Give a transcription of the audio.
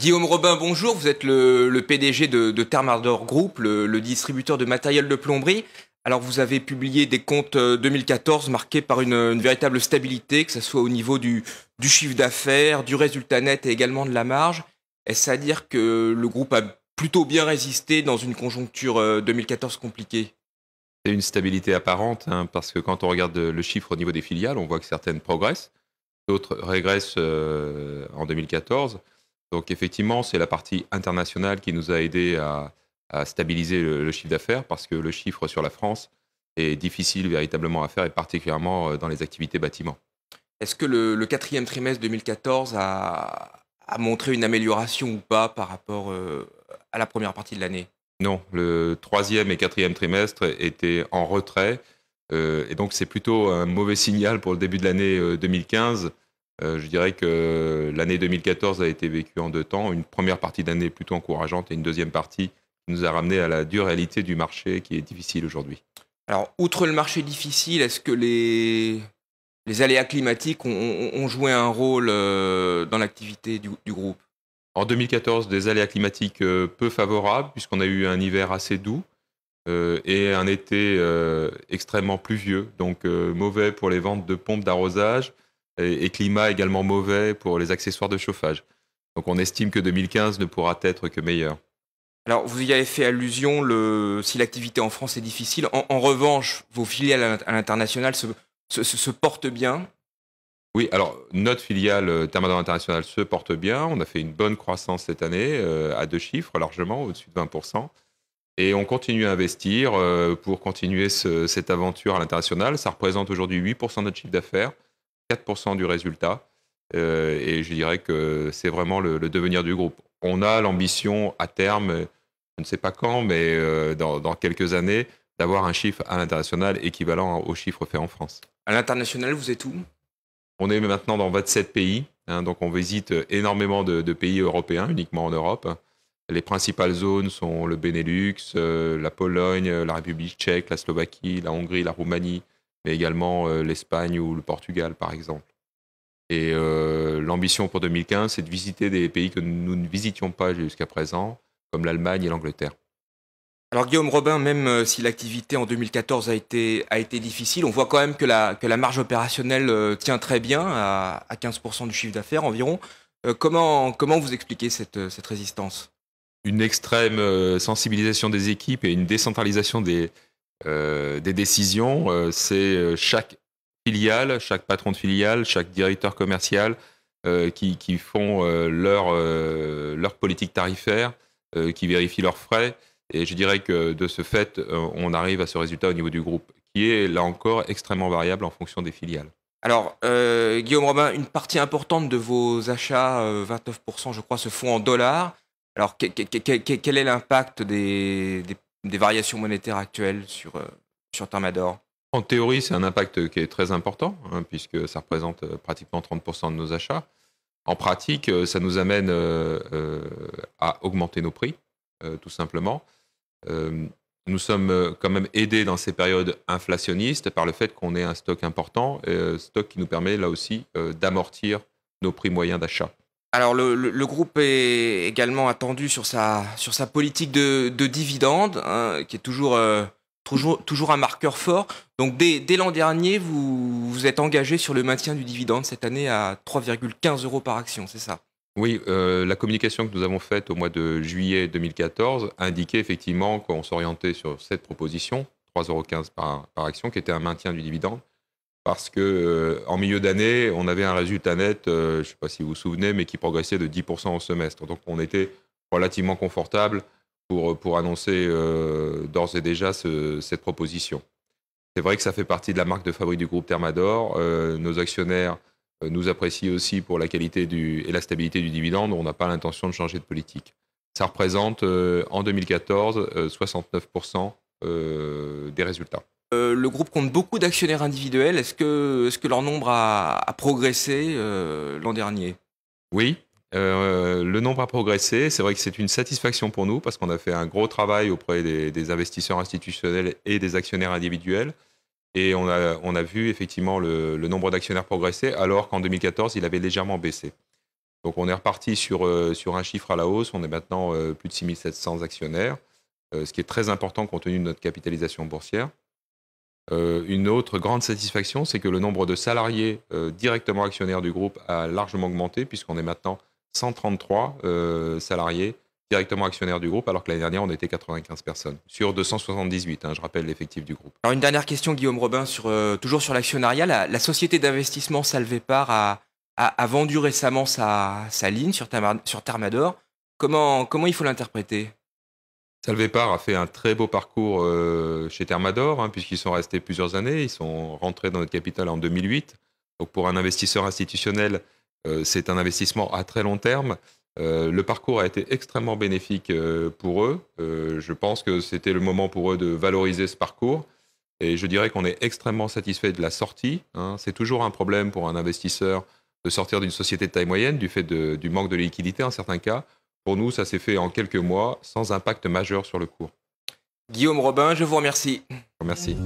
Guillaume Robin, bonjour. Vous êtes le PDG de Thermador Group, le distributeur de matériel de plomberie. Alors, vous avez publié des comptes 2014 marqués par une véritable stabilité, que ce soit au niveau du chiffre d'affaires, du résultat net et également de la marge. Est-ce à dire que le groupe a plutôt bien résisté dans une conjoncture 2014 compliquée? C'est une stabilité apparente, hein, parce que quand on regarde le chiffre au niveau des filiales, on voit que certaines progressent, d'autres régressent en 2014. Donc effectivement, c'est la partie internationale qui nous a aidé à stabiliser le chiffre d'affaires, parce que le chiffre sur la France est difficile véritablement à faire, et particulièrement dans les activités bâtiments. Est-ce que le quatrième trimestre 2014 a montré une amélioration ou pas par rapport à la première partie de l'année? Non, le troisième et quatrième trimestre étaient en retrait, et donc c'est plutôt un mauvais signal pour le début de l'année 2015. Je dirais que l'année 2014 a été vécue en deux temps. Une première partie d'année plutôt encourageante et une deuxième partie qui nous a ramené à la dure réalité du marché qui est difficile aujourd'hui. Alors, outre le marché difficile, est-ce que les aléas climatiques ont joué un rôle dans l'activité du groupe? En 2014, des aléas climatiques peu favorables, puisqu'on a eu un hiver assez doux et un été extrêmement pluvieux, donc mauvais pour les ventes de pompes d'arrosage et climat également mauvais pour les accessoires de chauffage. Donc on estime que 2015 ne pourra être que meilleur. Alors, vous y avez fait allusion, si l'activité en France est difficile. En revanche, vos filiales à l'international se portent bien. Oui, alors notre filiale Thermador International se porte bien. On a fait une bonne croissance cette année, à deux chiffres largement, au-dessus de 20%. Et on continue à investir pour continuer cette aventure à l'international. Ça représente aujourd'hui 8% de notre chiffre d'affaires, 4% du résultat. Et je dirais que c'est vraiment le devenir du groupe. On a l'ambition à terme, je ne sais pas quand, mais dans quelques années, d'avoir un chiffre à l'international équivalent au chiffre fait en France. À l'international, vous êtes où? On est maintenant dans 27 pays, hein, donc on visite énormément de pays européens, uniquement en Europe. Les principales zones sont le Benelux, la Pologne, la République tchèque, la Slovaquie, la Hongrie, la Roumanie, mais également l'Espagne ou le Portugal, par exemple. Et l'ambition pour 2015, c'est de visiter des pays que nous ne visitions pas jusqu'à présent, comme l'Allemagne et l'Angleterre. Alors Guillaume Robin, même si l'activité en 2014 a été difficile, on voit quand même que la marge opérationnelle tient très bien à 15% du chiffre d'affaires environ. Comment vous expliquez cette résistance? Une extrême sensibilisation des équipes et une décentralisation des décisions. C'est chaque filiale, chaque patron de filiale, chaque directeur commercial qui font leur politique tarifaire, qui vérifient leurs frais. Et je dirais que de ce fait, on arrive à ce résultat au niveau du groupe, qui est là encore extrêmement variable en fonction des filiales. Alors, Guillaume Robin, une partie importante de vos achats, 29% je crois, se font en dollars. Alors, quel est l'impact des variations monétaires actuelles sur Thermador? En théorie, c'est un impact qui est très important, hein, puisque ça représente pratiquement 30% de nos achats. En pratique, ça nous amène à augmenter nos prix, tout simplement. Nous sommes quand même aidés dans ces périodes inflationnistes par le fait qu'on ait un stock important, stock qui nous permet là aussi d'amortir nos prix moyens d'achat. Alors, le groupe est également attendu sur sa politique de dividendes, hein, qui est toujours un marqueur fort. Donc, dès l'an dernier, vous êtes engagé sur le maintien du dividende cette année à 3,15 euros par action, c'est ça? Oui, la communication que nous avons faite au mois de juillet 2014 indiquait effectivement qu'on s'orientait sur cette proposition, 3,15 € par action, qui était un maintien du dividende, parce que en milieu d'année, on avait un résultat net, je ne sais pas si vous vous souvenez, mais qui progressait de 10% au semestre. Donc on était relativement confortable pour annoncer d'ores et déjà cette proposition. C'est vrai que ça fait partie de la marque de fabrique du groupe Thermador. Nos actionnaires nous apprécient aussi pour la qualité et la stabilité du dividende. On n'a pas l'intention de changer de politique. Ça représente en 2014 69% des résultats. Le groupe compte beaucoup d'actionnaires individuels. Est-ce que leur nombre a progressé l'an dernier? Oui, le nombre a progressé. C'est vrai que c'est une satisfaction pour nous parce qu'on a fait un gros travail auprès des investisseurs institutionnels et des actionnaires individuels. Et on a vu effectivement le nombre d'actionnaires progresser alors qu'en 2014, il avait légèrement baissé. Donc on est reparti sur un chiffre à la hausse. On est maintenant plus de 6700 actionnaires, ce qui est très important compte tenu de notre capitalisation boursière. Une autre grande satisfaction, c'est que le nombre de salariés directement actionnaires du groupe a largement augmenté, puisqu'on est maintenant 133 salariés directement actionnaires du groupe, alors que l'année dernière, on était 95 personnes, sur 278, je rappelle l'effectif du groupe. Alors une dernière question, Guillaume Robin, toujours sur l'actionnariat. La société d'investissement Salvepar a vendu récemment sa ligne sur Thermador. Comment il faut l'interpréter? Salvepar a fait un très beau parcours chez Thermador, puisqu'ils sont restés plusieurs années. Ils sont rentrés dans notre capital en 2008. Donc pour un investisseur institutionnel, c'est un investissement à très long terme. Le parcours a été extrêmement bénéfique pour eux. Je pense que c'était le moment pour eux de valoriser ce parcours. Et je dirais qu'on est extrêmement satisfait de la sortie. C'est toujours un problème pour un investisseur de sortir d'une société de taille moyenne du fait du manque de liquidité en certains cas. Pour nous, ça s'est fait en quelques mois, sans impact majeur sur le cours. Guillaume Robin, je vous remercie. Merci.